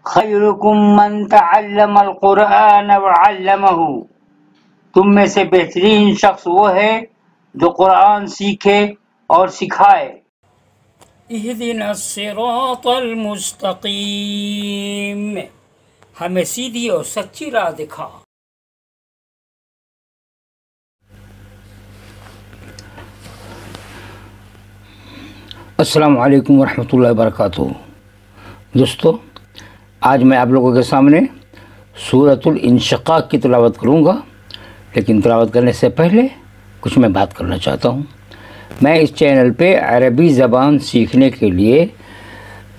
खैरुकुम मन तअल्लमल कुरआन व अल्लमहु। तुम में से बेहतरीन शख्स वो है जो कुरान सीखे और सिखाए। इहदिनस सिरातल मुस्तकीम, हमें सीधी और सच्ची राह दिखा। अस्सलामु अलैकुम वरहमतुल्लाहि वबरकातुहू। दोस्तों, आज मैं आप लोगों के सामने सूरतुल इंशिकाक की तिलावत करूँगा, लेकिन तिलावत करने से पहले कुछ मैं बात करना चाहता हूँ। मैं इस चैनल पे अरबी ज़बान सीखने के लिए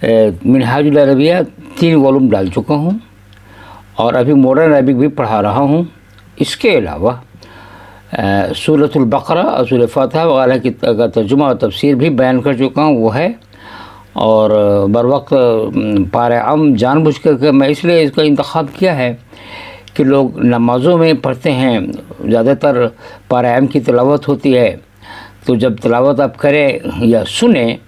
मिनहाजुल अरबिया 3 वॉल्यूम डाल चुका हूँ और अभी मॉडर्न अरबिक भी पढ़ा रहा हूँ। इसके अलावा सूरतुल बकरा और सूरह फातिहा वगैरह की तर्जुमा और तफसीर भी बयान कर चुका हूँ, वो है। और बर वक्त पारे आम जानबूझ कर मैं इसलिए इसका इंतखाब किया है कि लोग नमाज़ों में पढ़ते हैं, ज़्यादातर पारे आम की तिलावत होती है, तो जब तिलावत आप करें या सुने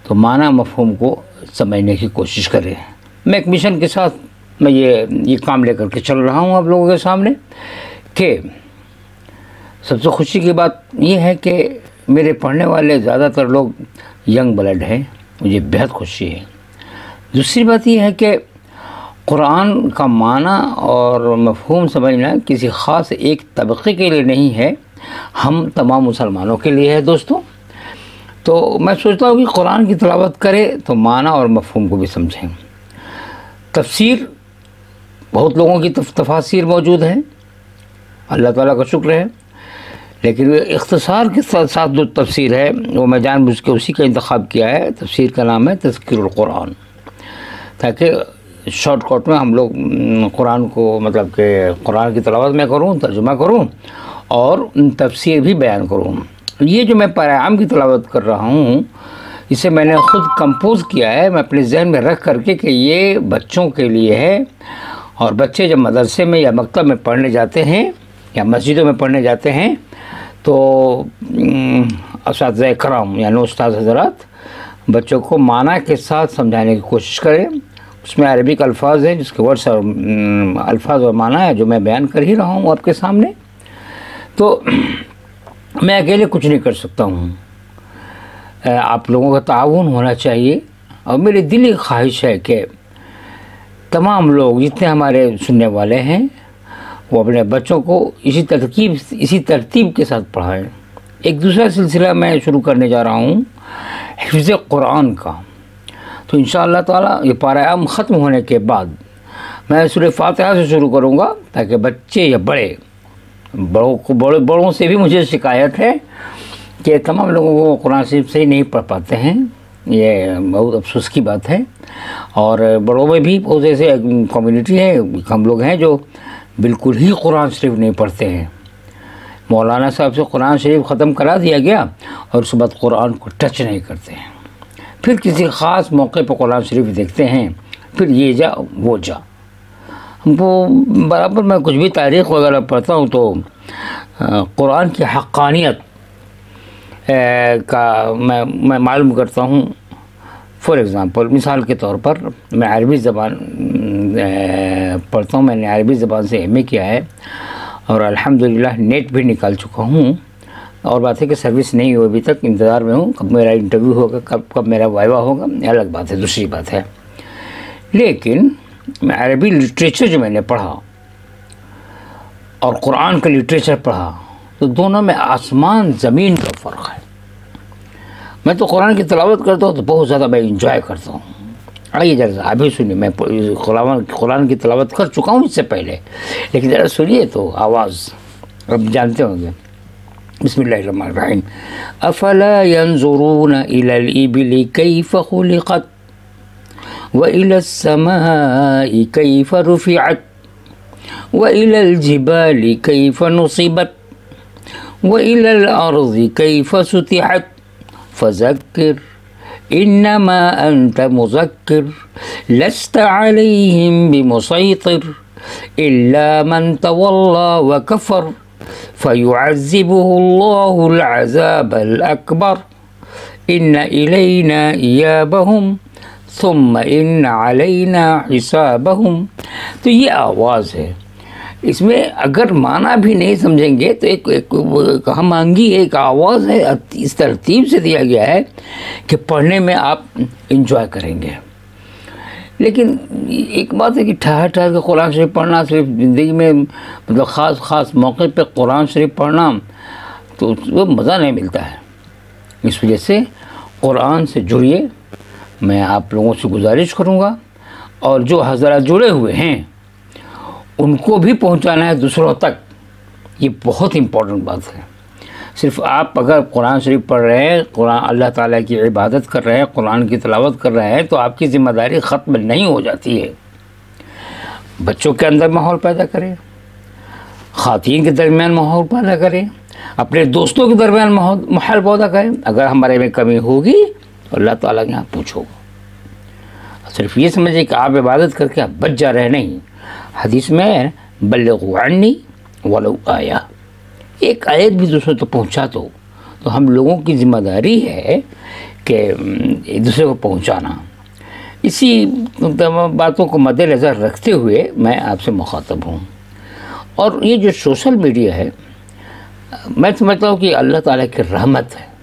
तो माना मफ़हूम को समझने की कोशिश करें। मैं एक मिशन के साथ मैं ये काम लेकर के चल रहा हूँ आप लोगों के सामने कि सबसे खुशी की बात यह है कि मेरे पढ़ने वाले ज़्यादातर लोग यंग ब्लड हैं, मुझे बेहद खुशी है। दूसरी बात यह है कि कुरान का माना और मफ़हूम समझना किसी ख़ास एक तबक़े के लिए नहीं है, हम तमाम मुसलमानों के लिए है दोस्तों। तो मैं सोचता हूँ कि कुरान की तिलावत करें तो माना और मफ़हूम को भी समझें। तफसीर बहुत लोगों की तफासिर मौजूद है, अल्लाह ताला का शुक्र है, लेकिन इख्तिसार के साथ साथ जो तफसीर है वो मैं जानबूझ के उसी का इंतखाब किया है। तफसीर का नाम है तज़किरुल कुरान, ताकि शॉर्टकट में हम लोग कुरान को मतलब कि कुरान की तिलावत में करूँ, तर्जुमा करूँ और तफसीर भी बयान करूँ। ये जो मैं पारायाम की तिलावत कर रहा हूँ, इसे मैंने ख़ुद कंपोज़ किया है, मैं अपने जहन में रख करके कि ये बच्चों के लिए है। और बच्चे जब मदरसे में या मकतब में पढ़ने जाते हैं या मस्जिदों में पढ़ने जाते हैं तो असातिज़ा कराम यानी उस्ताद हज़रात बच्चों को माना के साथ समझाने की कोशिश करें। उसमें अरबिक अल्फाज हैं जिसके वर्ड्स और अल्फाज और माना है जो मैं बयान कर ही रहा हूँ आपके सामने। तो मैं अकेले कुछ नहीं कर सकता हूँ, आप लोगों का ताउन होना चाहिए। और मेरी दिली ख्वाहिश है कि तमाम लोग जितने हमारे सुनने वाले हैं वो अपने बच्चों को इसी तरतीब के साथ पढ़ाएं। एक दूसरा सिलसिला मैं शुरू करने जा रहा हूँ हिफ्ज़ कुरान का। तो इंशाअल्लाह ताला ये पारायाम ख़त्म होने के बाद मैं सूरह फातिहा से शुरू करूँगा, ताकि बच्चे या बड़ों से भी मुझे शिकायत है कि तमाम लोगों को कुरान शरीफ सही नहीं पढ़ पाते हैं। ये बहुत अफसोस की बात है। और बड़ों में भी बहुत ऐसे कम्युनिटी है, हम लोग हैं जो बिल्कुल ही कुरान शरीफ नहीं पढ़ते हैं। मौलाना साहब से कुरान शरीफ ख़त्म करा दिया गया और उसके बाद कुरान को टच नहीं करते हैं। फिर किसी ख़ास मौके पर कुरान शरीफ देखते हैं, फिर ये जा वो जा। हमको बराबर मैं कुछ भी तारीख़ वगैरह पढ़ता हूँ तो कुरान की हक़ानियत का मैं मालूम करता हूँ। फॉर एग्ज़ाम्पल, मिसाल के तौर पर मैं अरबी ज़बान पढ़ता हूँ, मैंने अरबी ज़बान से एमए किया है और अल्हम्दुलिल्लाह नेट भी निकाल चुका हूँ। और बात है कि सर्विस नहीं हुई अभी तक, इंतज़ार में हूँ कब मेरा इंटरव्यू होगा, कब मेरा वाइवा होगा, अलग बात है, दूसरी बात है। लेकिन मैं अरबी लिटरेचर जो मैंने पढ़ा और कुरान का लिटरेचर पढ़ा तो दोनों में आसमान ज़मीन का फ़र्क है। मैं तो कुरान की तिलावत करता हूँ तो बहुत ज़्यादा मैं इंजॉय करता हूँ। आइए ज़रा अभी सुनिए, मैं कुरान की तिलावत कर चुका हूँ इससे पहले, लेकिन ज़रा सुनिए तो आवाज़ अब जानते होंगे। बिस्मिल्लाहिर्रहमानिर्रहीम। अफला यंजुरूना इलल इबिली कैफ़ खुलिक़त व इलस समाई कैफ़ रुफ़िअत व इलल जिबाली कैफ़ नुसिबत व इलल अर्ज़ि कैफ़ सुतिहत फ़ज़क्किर इन्नमा अंत मुज़क्किर लस्त अलैहिम बिमुसैतिर इल्ला मन तवल्ला व कफ़र फ़युअज़्ज़िबुहुल्लाहुल अज़ाबल अकबर इन्ना इलैना इयाबहुम सुम्मा इन अलैना हिसाबहुम। तो ये आवाज़ है, इसमें अगर माना भी नहीं समझेंगे तो एक हम मांगी एक आवाज़ है, इस तरतीब से दिया गया है कि पढ़ने में आप इंजॉय करेंगे। लेकिन एक बात है कि ठहर ठहर के कुरान शरीफ पढ़ना, सिर्फ ज़िंदगी में मतलब ख़ास मौके पे कुरान शरीफ पढ़ना, तो वो मज़ा नहीं मिलता है। इस वजह से कुरान से जुड़िए, मैं आप लोगों से गुजारिश करूँगा, और जो हज़रात जुड़े हुए हैं उनको भी पहुँचाना है दूसरों तक। ये बहुत इम्पोर्टेंट बात है। सिर्फ आप अगर कुरान शरीफ पढ़ रहे हैं, कुरान अल्लाह ताला की इबादत कर रहे हैं, कुरान की तिलावत कर रहे हैं, तो आपकी ज़िम्मेदारी ख़त्म नहीं हो जाती है। बच्चों के अंदर माहौल पैदा करें, ख़ातीन के दरमियान माहौल पैदा करें, अपने दोस्तों के दरमियान माहौल पैदा करें। अगर हमारे में कमी होगी तो अल्लाह ताला के यहाँ पूछो। सिर्फ ये समझिए कि आप इबादत करके आप बच जा रहे, नहीं। हदीस में बल्लिगू अन्नी वलौ आया, एक आयत भी दूसरों तक पहुँचा दो। तो हम लोगों की ज़िम्मेदारी है कि एक दूसरे को पहुँचाना। इसी बातों को मद्देनज़र रखते हुए मैं आपसे मुखातब हूँ। और ये जो सोशल मीडिया है, मैं समझता हूँ कि अल्लाह ताला की रहमत है।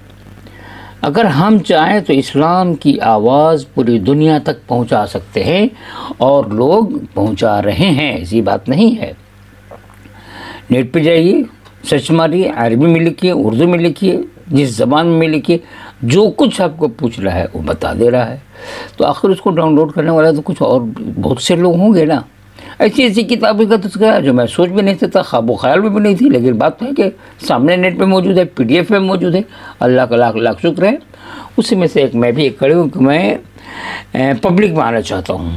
अगर हम चाहें तो इस्लाम की आवाज़ पूरी दुनिया तक पहुंचा सकते हैं, और लोग पहुंचा रहे हैं, ऐसी बात नहीं है। नेट पे जाइए, सर्च मारिए, अरबी में लिखिए, उर्दू में लिखिए, जिस ज़बान में लिखिए, जो कुछ आपको पूछ रहा है वो बता दे रहा है। तो आखिर उसको डाउनलोड करने वाला तो कुछ और बहुत से लोग होंगे ना। ऐसी ऐसी किताबें का तज़किरा जो मैं सोच भी नहीं सकता, ख्वाब ख्याल में भी नहीं थी, लेकिन बात तो है कि सामने नेट पे मौजूद है, PDF में मौजूद है। अल्लाह का लाख लाख शुक्र है। उसी में से एक मैं भी एक खड़ी हूँ कि मैं पब्लिक में आना चाहता हूँ।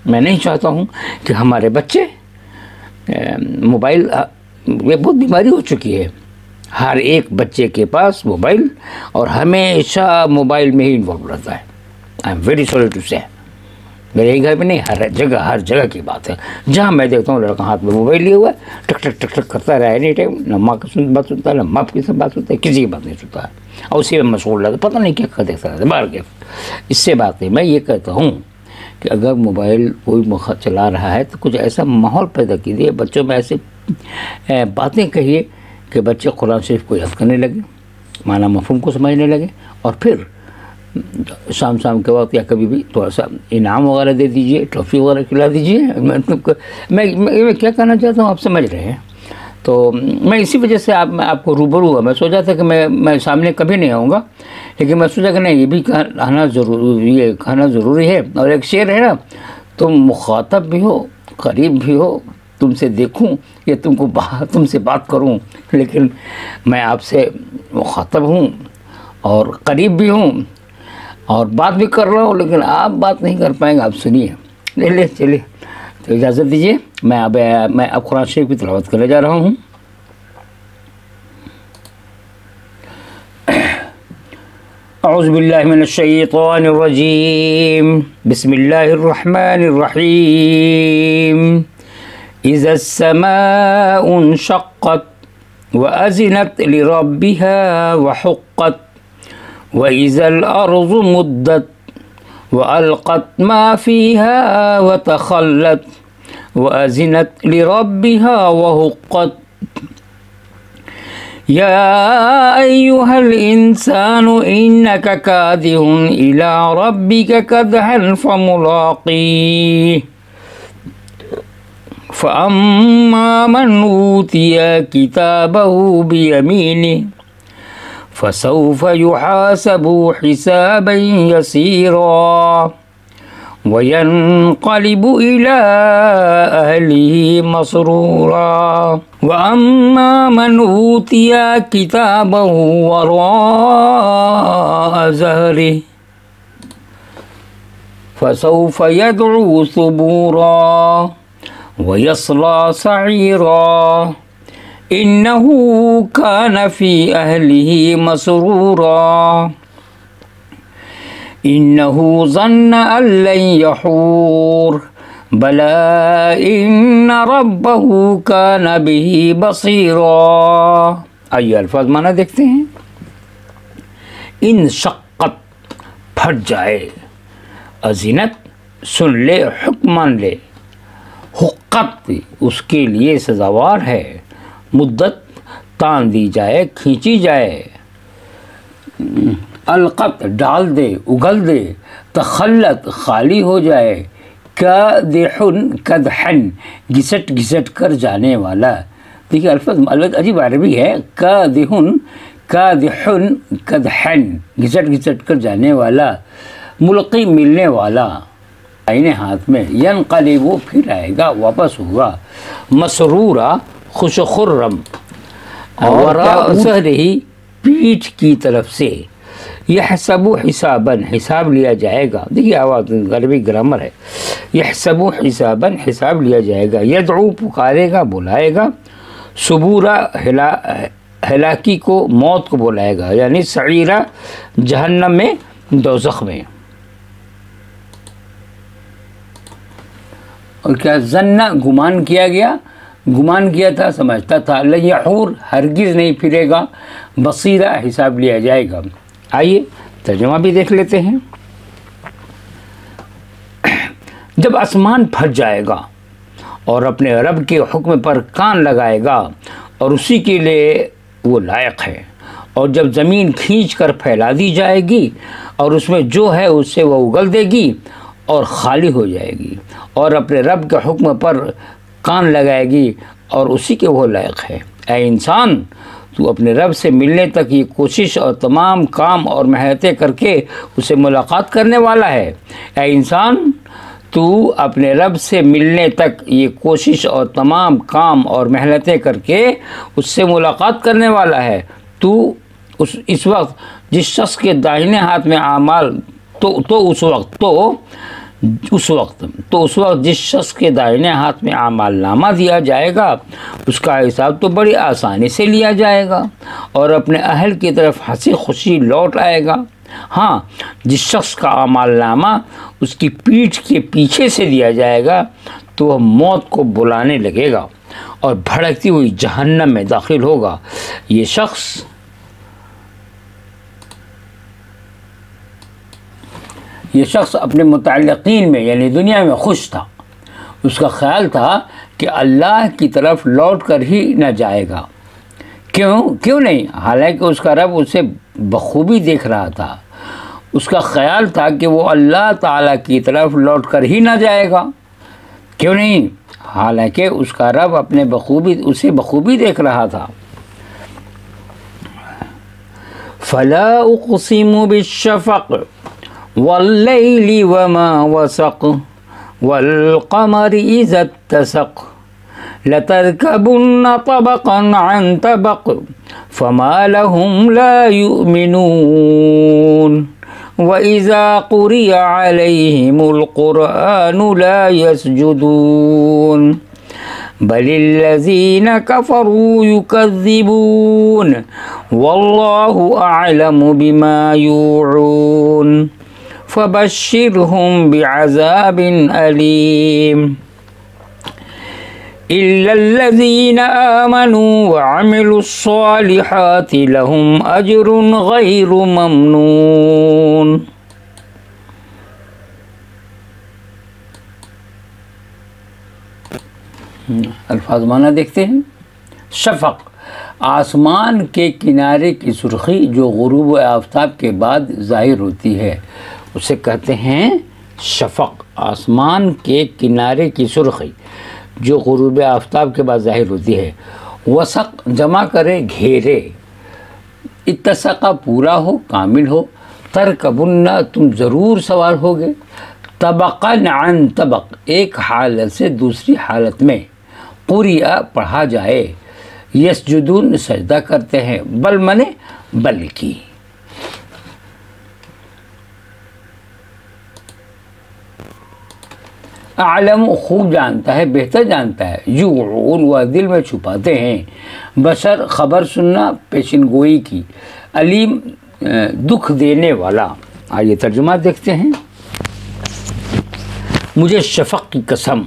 मैं नहीं चाहता हूँ कि हमारे बच्चे मोबाइल, ये बहुत बीमारी हो चुकी है, हर एक बच्चे के पास मोबाइल, और हमेशा मोबाइल में ही इन्वॉल्व रहता है। I am very sorry to say, मेरे ही घर में नहीं, हर जगह की बात है। जहाँ मैं देखता हूँ लड़का हाथ में मोबाइल लिए हुआ है, टक टक टक टक करता रहा, एनी टाइम। न माँ की बात सुनता है, न बाप की सब बात सुनता है, किसी की बात नहीं सुनता है, और उसी में मशगूल रहता, पता नहीं क्या कर देखता रहता है बाहर के। इससे बात नहीं, मैं ये कहता हूँ कि अगर मोबाइल कोई चला रहा है तो कुछ ऐसा माहौल पैदा कीजिए, बच्चों में ऐसे बातें कहिए कि बच्चे कुरान शरीफ को याद करने लगे, माना मफ़हूम को समझने लगे, और फिर शाम के वक्त या कभी भी थोड़ा सा इनाम वगैरह दे दीजिए, ट्रॉफ़ी वगैरह खिला दीजिए। मैं क्या कहना चाहता हूँ, आप समझ रहे हैं। तो मैं इसी वजह से मैं आपको रूबरू हुआ। मैं सोचा था कि मैं सामने कभी नहीं आऊँगा, लेकिन मैं सोचा कि नहीं, ये भी कहना ज़रूरी है। और एक शेर है ना, तुम मुखातब भी हो, करीब भी हो, तुमसे देखूं या तुमसे बात करूं, लेकिन मैं आपसे मुखातब हूं और करीब भी हूं और बात भी कर रहा हूं, लेकिन आप बात नहीं कर पाएंगे। आप सुनिए, चलिए तो इजाज़त दीजिए। मैं अब कुरान शरीफ की तिलावत करने जा रहा हूं। औज़ु बिल्लाहि मिनश शैतानिर रजीम, बिस्मिल्लाहिर रहमानिर रहीम। इज़ा समाउ इंशक़्क़त व अज़िनत लिरब्बिहा व हुक़्क़त व इज़ल अर्ज़ु मुद्दत व अलक़त मा फ़ीहा व तख़ल्लत व अज़िनत लिरब्बिहा व हुक़्क़त। या अय्युहल इंसानु इन्नका कादिहुन इला रब्बिका कदहन फ़मुलाक़ीह फ़अम्मा मन ऊतिया किताबहु बियमीनिह फ़सौफ़ युहासबु हिसाबन यसीरा वयन्क़लिबु इला अहलिही मसरूरा वअम्मा मन ऊतिया किताबहु वराअ ज़हरिह फ़सौफ़ यदअू सुबूरा वयस्ला सईरा इन्नहु कान फ़ी अहलिही मसरूरा इन्नहु ज़न्न अन लन यहूर बला इन्न रब्बहु कान बिही बसीरा। आइए अल्फाज माना देखते हैं। इन शक्कत, फट जाए, अजीनत सुन ले, हुक्म मान ले, हुक्कत उसके लिए सजावार है, मुद्दत तान दी जाए, खींची जाए, अलकत डाल दे, उगल दे, तखल्लत खाली हो जाए, कादिहुन कदहन घिसट घिसट कर जाने वाला। देखिए अल्फाज अजीब अरबी है, कादिहुन कादिहुन कदहन घिसट घिसट कर जाने वाला, मुल्की मिलने वाला, दाहिने हाथ में, यनक़लिबु फिर आएगा, वापस होगा, मसरूरा खुश खुर्रम, और ही पीठ की तरफ से, यहसबु हिसाबन हिसाब लिया जाएगा। देखिए आवाज़ अरबी ग्रामर है, यहसबु हिसाबन हिसाब लिया जाएगा, यदऊ पुकारेगा बुलाएगा, सुबूरा हलाकी को मौत को बुलाएगा, यानी सईरा जहन्नम में, दोज़ख में। और क्या जन्ना गुमान किया गया, गुमान किया था, समझता था, लयहूर हरगिज़ नहीं फिरेगा, बसीरा हिसाब लिया जाएगा। आइए तर्जुमा भी देख लेते हैं। जब आसमान फट जाएगा और अपने रब के हुक्म पर कान लगाएगा और उसी के लिए वो लायक है, और जब ज़मीन खींच कर फैला दी जाएगी और उसमें जो है उससे वो उगल देगी और ख़ाली हो जाएगी, और अपने रब के हुक्म पर कान लगाएगी और उसी के वो लायक है। ऐ इंसान, तू अपने रब से मिलने तक ये कोशिश और तमाम काम और मेहनतें करके उससे मुलाकात करने वाला है। ऐ इंसान, तू अपने रब से मिलने तक ये कोशिश और तमाम काम और मेहनतें करके उससे मुलाकात करने वाला है। तू इस वक्त जिस शख्स के दाहिने हाथ में आमाल, उस वक्त जिस शख्स के दाहिने हाथ में आमालनामा दिया जाएगा उसका हिसाब तो बड़ी आसानी से लिया जाएगा और अपने अहल की तरफ हंसी खुशी लौट आएगा। हाँ, जिस शख्स का आमालनामा उसकी पीठ के पीछे से दिया जाएगा तो वह मौत को बुलाने लगेगा और भड़कती हुई जहन्नम में दाखिल होगा। ये शख्स अपने मुतअल्लिक़ीन में यानी दुनिया में खुश था। उसका ख्याल था कि अल्लाह की तरफ लौट कर ही न जाएगा। क्यों नहीं, हालांकि उसका रब उसे बखूबी देख रहा था। उसका ख्याल था कि वो अल्लाह ताला की तरफ लौट कर ही न जाएगा। क्यों नहीं, हालांकि उसका रब उसे बखूबी देख रहा था। फला उक़सिमु बिश्शफ़क़ वल्लैलि वमा वसक़ वल्क़मरि इज़ा इत्तसक़ लतरकबुन्न तबक़न अन तबक़ फमा लहुम ला युमिनून व इज़ा क़ुरिअ अलैहिमुल क़ुरआनु ला यसजुदून बलिल्लज़ीन कफ़रू युकज़्ज़िबून वल्लाहु अअलमु बिमा यूऊन फबश्शिरहुम बिअज़ाबिन अलीम इल्लल्लज़ीन आमनू व अमिलुस्सालिहाति लहुम अज्रुन गैरु ममनून। अल्फाज माना देखते हैं। शफ़क़, आसमान के किनारे की सुर्खी जो गुरूब आफ्ताब के बाद ज़ाहिर होती है उसे कहते हैं शफ़क़। आसमान के किनारे की सुर्खी जो गुरूब आफ्ताब के बाद ज़ाहिर होती है। वसक़ जमा करे घेरे, इत्तसक़ा पूरा हो, कामिल हो, तरकबुन्ना तुम ज़रूर सवार होगे, तबक़न अन तबक़ एक हालत से दूसरी हालत में, क़ुरिआ पढ़ा जाए, यसजुदून सजदा करते हैं, बल मने बल्कि। आलम खूब जानता है, बेहतर जानता है, यूऊन वह दिल में छुपाते हैं, बशर खबर सुनना पेशिन गोई की, अलीम दुख देने वाला। आइए तर्जुमा देखते हैं। मुझे शफ़क़ की कसम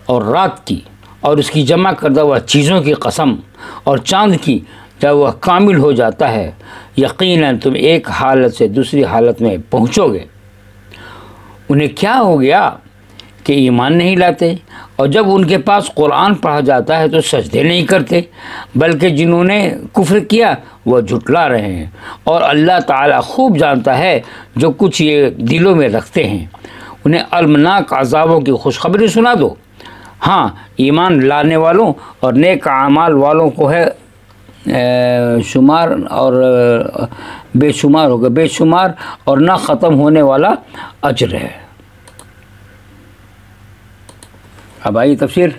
और रात की और उसकी जमा करदा हुआ चीज़ों की कसम और चाँद की जब वह कामिल हो जाता है, यकीनन तुम एक हालत से दूसरी हालत में पहुँचोगे। उन्हें क्या हो गया कि ईमान नहीं लाते, और जब उनके पास कुरान पढ़ा जाता है तो सजदे नहीं करते, बल्कि जिन्होंने कुफ्र किया वह झुटला रहे हैं। और अल्लाह ताला खूब जानता है जो कुछ ये दिलों में रखते हैं। उन्हें अलमनाक अज़ाबों की खुशखबरी सुना दो। हाँ, ईमान लाने वालों और नेक आमाल वालों को है शुमार और बेशुमार होगा, बेशुमार और ना ख़त्म होने वाला अजर है। अब आइए तफसीर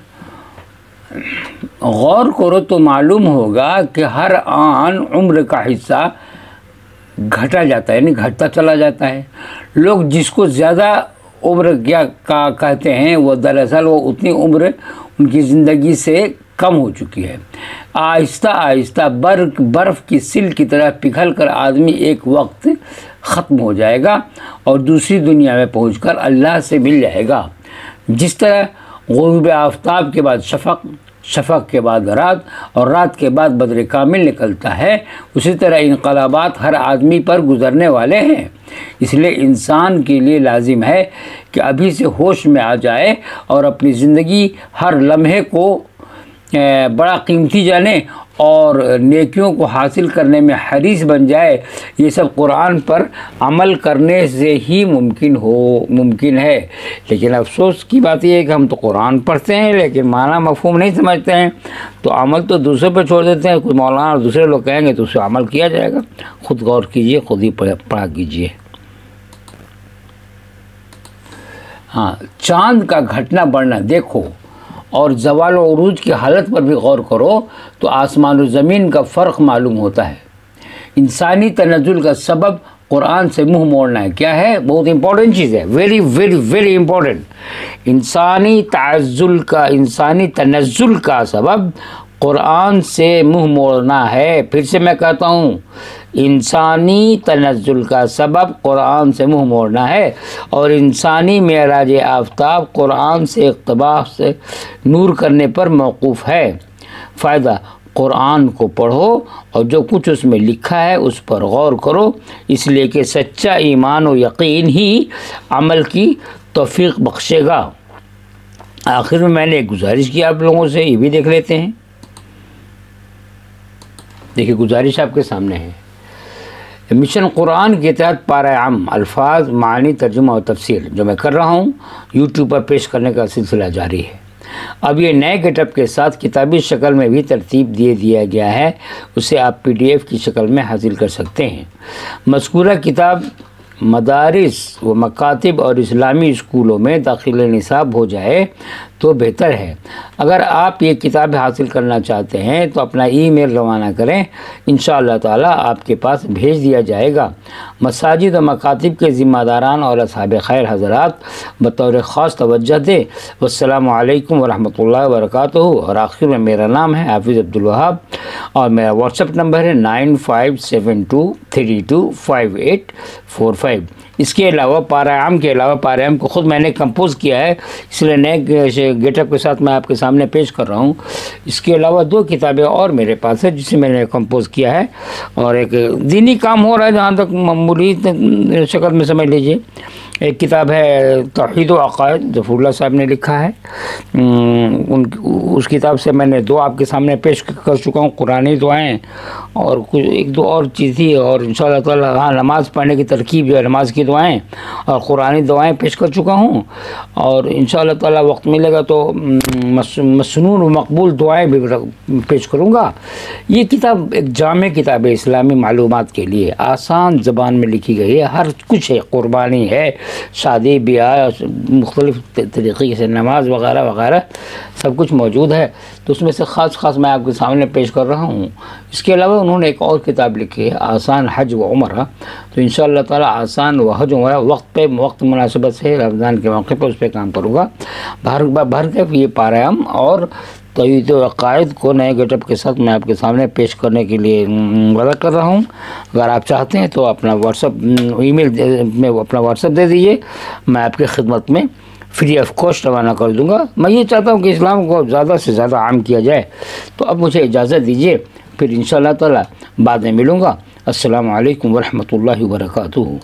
गौर करो तो मालूम होगा कि हर आन उम्र का हिस्सा घटा जाता है, यानी घटता चला जाता है। लोग जिसको ज़्यादा उम्र क्या का कहते हैं वो दरअसल वो उतनी उम्र उनकी ज़िंदगी से कम हो चुकी है। आहिस्ता आहिस्ता बर्फ़ की सिल की तरह पिघल कर आदमी एक वक्त ख़त्म हो जाएगा और दूसरी दुनिया में पहुंचकर अल्लाह से मिल जाएगा। जिस तरह गुरूब आफ्ताब के बाद शफ़क़, शफ़क़ के बाद रात और रात के बाद बद्र कामिल निकलता है, उसी तरह इनकलाबात हर आदमी पर गुज़रने वाले हैं। इसलिए इंसान के लिए लाजिम है कि अभी से होश में आ जाए और अपनी ज़िंदगी हर लम्हे को बड़ा कीमती जाने और नेकियों को हासिल करने में हरीस बन जाए। ये सब कुरान पर अमल करने से ही मुमकिन है। लेकिन अफसोस की बात यह है कि हम तो कुरान पढ़ते हैं लेकिन माना मफ़हूम नहीं समझते हैं, तो अमल तो दूसरों पर छोड़ देते हैं। कोई मौलाना और दूसरे लोग कहेंगे तो उससे अमल किया जाएगा। खुद गौर कीजिए, खुद ही पढ़ा कीजिए। हाँ, चाँद का घटना बढ़ना देखो और ज़वाल व उरूज की हालत पर भी गौर करो तो आसमान और ज़मीन का फ़र्क मालूम होता है। इंसानी तनज़्ज़ुल का सबब कुरान से मुंह मोड़ना है। क्या है? बहुत इंपॉर्टेंट चीज़ है, वेरी वेरी वेरी इंपॉर्टेंट। इंसानी तनज़्ज़ुल का सबब कुरान से मुंह मोड़ना है। फिर से मैं कहता हूँ, इंसानी तनज़्ज़ुल का सबब कुरान से मुंह मोड़ना है और इंसानी मेराज आफ्ताब कुरान से इक़्तिबास से नूर करने पर मौक़ूफ़ है। फ़ायदा, कुरान को पढ़ो और जो कुछ उसमें लिखा है उस पर गौर करो, इसलिए कि सच्चा ईमान और यकीन ही अमल की तौफ़ीक़ बख्शेगा। आखिर में मैंने एक गुजारिश की आप लोगों से, ये भी देख लेते हैं। देखिए, गुजारिश आपके सामने है। मिशन कुरान के तहत पारा आम अल्फाज, मानी, तर्जुमा और तफसीर जो मैं कर रहा हूँ यूट्यूब पर पेश करने का सिलसिला जारी है। अब ये नए गेटअप के साथ किताबी शक्ल में भी तरतीब दिया गया है, उसे आप PDF की शक्ल में हासिल कर सकते हैं। मज़कूरा किताब मदारिस व मकातिब और इस्लामी स्कूलों में दाखिल निसाब हो जाए तो बेहतर है। अगर आप ये किताबें हासिल करना चाहते हैं तो अपना ईमेल रवाना करें, इंशाअल्लाह ताला आपके पास भेज दिया जाएगा। मसाजिद और मकातिब के ज़िम्मेदारान और असहाब खैर हज़रात बतौर ख़ास तवज्जो दें। वस्सलामु अलैकुम वरहमतुल्लाहि वबरकातुहू। और आखिर में मेरा नाम है हाफिज़ अब्दुल वहाब और मेरा व्हाट्सएप नंबर है 9572325845। इसके अलावा पारायाम के अलावा, पारायाम को ख़ुद मैंने कंपोज़ किया है, इसलिए नए गेटअप के साथ मैं आपके सामने पेश कर रहा हूँ। इसके अलावा 2 किताबें और मेरे पास है जिसे मैंने कंपोज़ किया है और एक दीनी काम हो रहा है जहाँ तक मामूली शक्ल में समझ लीजिए। एक किताब है तौहीद व अक़ाइद जो फुल्ला साहब ने लिखा है। उस किताब से मैंने 2 आपके सामने पेश कर चुका हूँ, कुरानी दुआएं और कुछ 1-2 और चीज़ थी। और इंशाअल्लाह ताला हाँ, नमाज़ पढ़ने की तरकीब जो है, नमाज की दुआएं और कुरानी दुआएं पेश कर चुका हूँ। और इंशाअल्लाह ताला वक्त मिलेगा तो मसनून व मकबूल दुआएं भी पेश करूँगा। ये किताब एक जामे किताब है इस्लामी मालूमात के लिए, आसान ज़बान में लिखी गई है। हर कुछ है, कुर्बानी है, शादी ब्याह, मुख्तलिफ़ तरीक़े से नमाज वग़ैरह वग़ैरह सब कुछ मौजूद है। तो उसमें से ख़ास मैं आपके सामने पेश कर रहा हूँ। इसके अलावा उन्होंने एक और किताब लिखी है, आसान हज व उम्रा। तो इंशाअल्लाह ताला आसान व हज उम्रा वक्त मुनासिबत से रमज़ान के मौके पर उस पर काम करूँगा। भर के ये पारायाम और तौहीद व अक़ाइद को नए गेटअप के साथ मैं आपके सामने पेश करने के लिए वादा कर रहा हूँ। अगर आप चाहते हैं तो अपना व्हाट्सअप ईमेल में अपना व्हाट्सअप दे दीजिए, मैं आपकी खिदमत में फ्री ऑफ कॉस्ट रवाना कर दूँगा। मैं ये चाहता हूँ कि इस्लाम को ज़्यादा से ज़्यादा आम किया जाए। तो अब मुझे इजाज़त दीजिए, फिर इंशाअल्लाह ताला बाद में मिलूँगा। अस्सलामु अलैकुम वरहमतुल्लाहि वबरकातुहू।